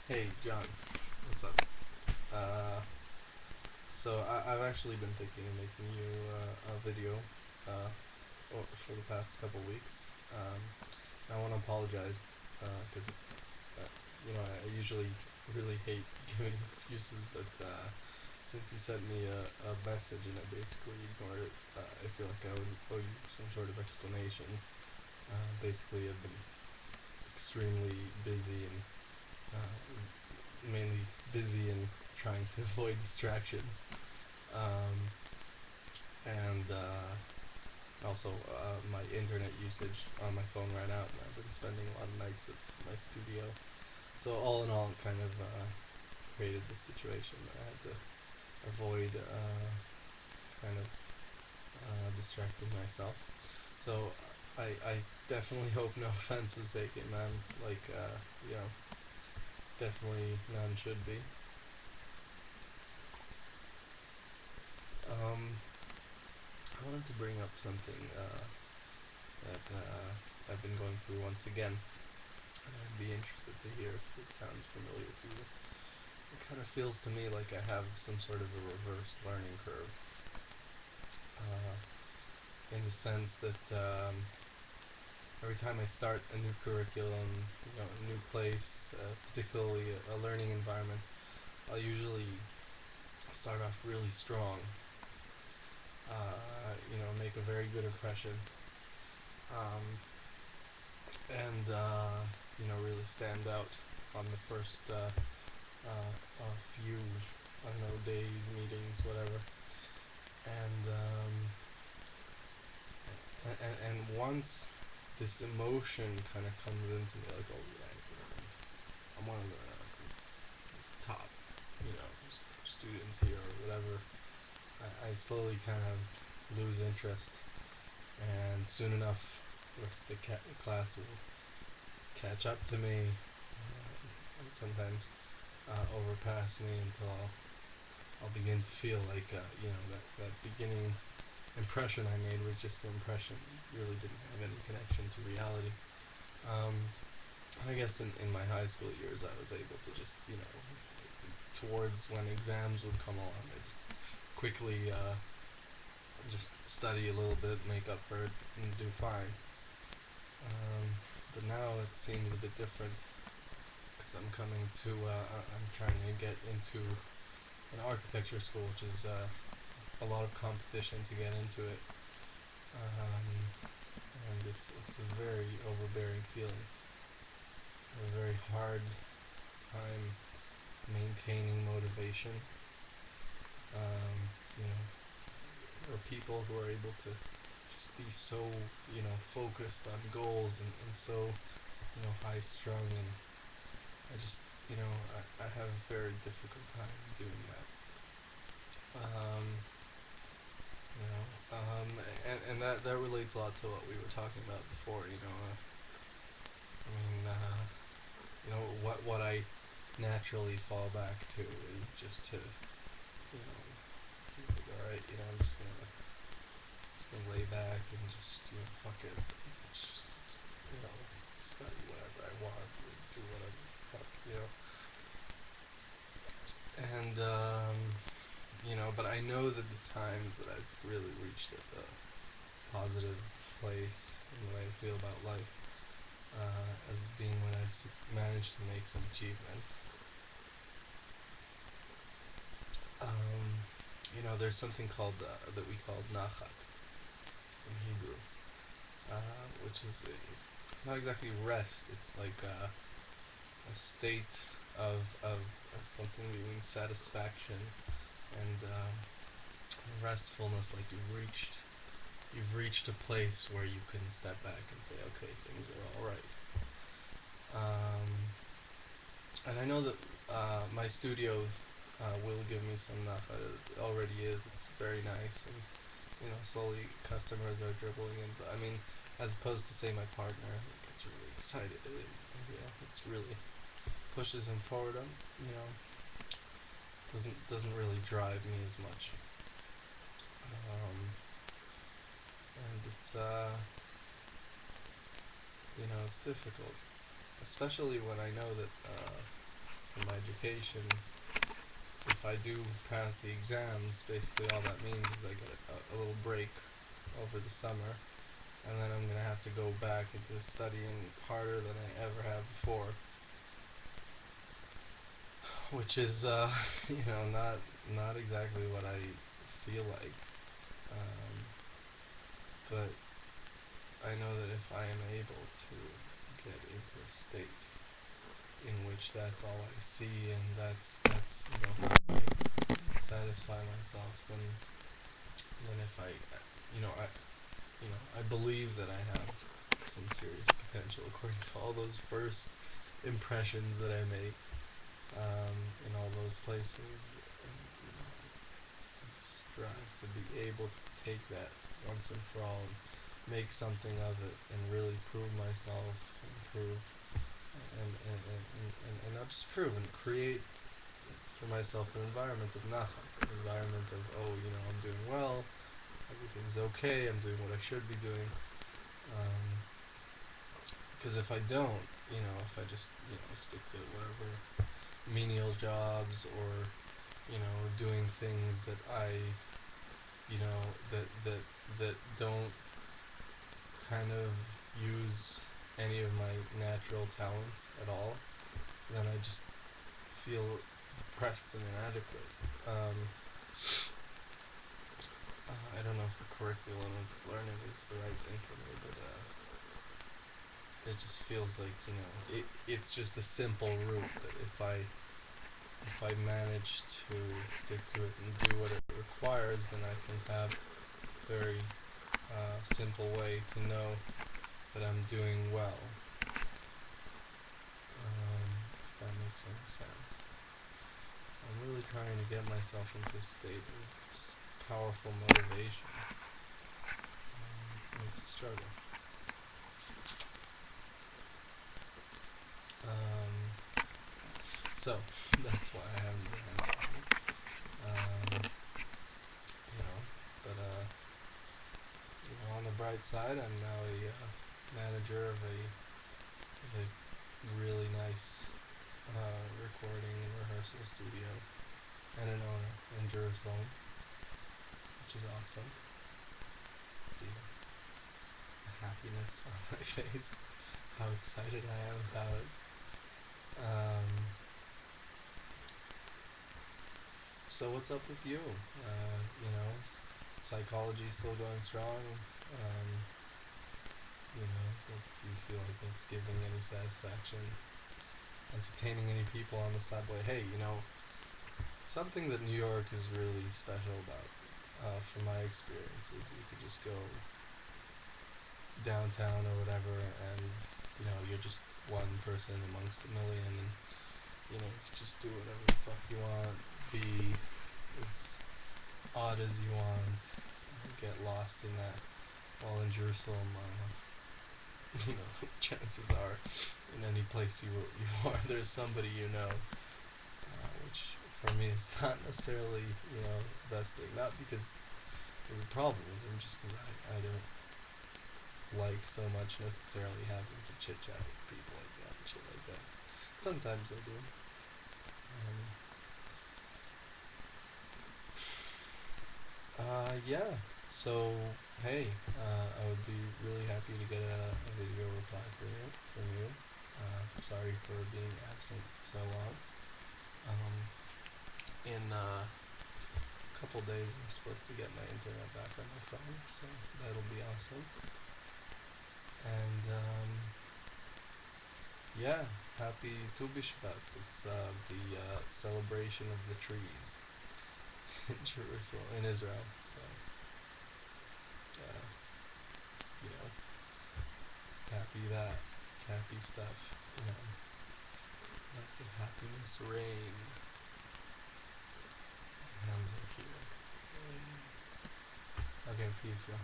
Hey, John, what's up? Uh, I've actually been thinking of making you a video uh, for the past couple weeks. I want to apologize because I usually really hate giving excuses, but since you sent me a message and I basically ignored it, I feel like I would owe you some sort of explanation. Basically, I've been extremely busy and mainly busy in trying to avoid distractions. Um, and Also, my internet usage on my phone ran out, and I've been spending a lot of nights at my studio. So all in all, it kind of created this situation that I had to avoid kind of distracting myself. So I definitely hope no offense is taken, man. Like, you know, definitely none should be. Um, I wanted to bring up something that I've been going through once again. I'd be interested to hear if it sounds familiar to you. It kind of feels to me like I have some sort of a reverse learning curve, in the sense that every time I start a new curriculum, a new place, particularly a learning environment, I'll usually start off really strong. Make a very good impression, um, and really stand out on the first a few, I don't know, days, meetings, whatever. And and once this emotion kind of comes into me, like, oh yeah, I'm one of the top, students here or whatever, I slowly kind of lose interest, and soon enough, the rest of the class will catch up to me, and sometimes overpass me until I'll begin to feel like that beginning impression I made was just an impression. It really didn't have any connection to reality. Um, I guess in my high school years, I was able to just towards when exams would come along, I'd quickly just study a little bit, make up for it, and do fine. But now it seems a bit different because I'm trying to get into an architecture school, which is a lot of competition to get into it, um, and it's a very overbearing feeling, a very hard time maintaining motivation. Um, there are people who are able to just be so focused on goals and so high strung, and I just I have a very difficult time doing that. Um, and that relates a lot to what we were talking about before. I mean, what I naturally fall back to is just to, like, all right, I'm just gonna lay back and just, fuck it, just, you know, study whatever I want, do whatever the fuck, and but I know that the times that I've really reached a positive place in the way I feel about life, as being when I've managed to make some achievements. There's something called that we call nachat in Hebrew, which is not exactly rest. It's like a state of something between satisfaction and restfulness. Like you've reached a place where you can step back and say, okay, things are all right. Um, and I know that my studio will give me some nachat. It already is. It's very nice, and slowly customers are dribbling in. But I mean, as opposed to say my partner gets really excited, it's really pushes him forward. Doesn't really drive me as much. Um, and it's difficult, especially when I know that for my education, if I do pass the exams, basically all that means is I get a little break over the summer, and then I'm gonna have to go back into studying harder than I ever have before, which is not exactly what I feel like. Um, but I know that if I am able to get into a state in which that's all I see and that's how I satisfy myself, then if I believe that I have some serious potential according to all those first impressions that I make in all those places. And, I strive to be able to take that once and for all and make something of it and really prove myself and prove and not just prove and create for myself an environment of nachat, an environment of I'm doing well, everything's okay, I'm doing what I should be doing. Because if I don't, if I just stick to whatever menial jobs or doing things that I that don't kind of use any of my natural talents at all, then I just feel depressed and inadequate. I don't know if the curriculum of learning is the right thing for me, but it just feels like it's just a simple route that if I manage to stick to it and do what it requires, then I can have a very simple way to know that I'm doing well. If that makes any sense. So I'm really trying to get myself into a state of powerful motivation. It's a struggle. So that's why I haven't been answering. But on the bright side, I'm now a manager of a really nice recording and rehearsal studio and an owner in Jerusalem, which is awesome. See the happiness on my face, how excited I am about it. So what's up with you? Psychology still going strong? Do you feel like it's giving any satisfaction? Entertaining any people on the subway? Hey, something that New York is really special about, from my experience, is you could just go downtown or whatever, and you're just one person amongst a million, and you could just do whatever the fuck you want, be as odd as you want, get lost in that. While in Jerusalem, chances are, in any place you are, there's somebody which for me is not necessarily the best thing. Not because there's a problem with them, just because I don't like so much necessarily having to chit chat with people like that and shit like that. Sometimes I do. Yeah. So hey, I would be really happy to get a video reply from you. Sorry for being absent for so long. In a couple days, I'm supposed to get my internet back on my phone, so that'll be awesome. And yeah, happy Tu B'Shvat. It's the celebration of the trees in Jerusalem, in Israel. So happy stuff. Let the happiness reign. Hands are here. Okay, peace, bro.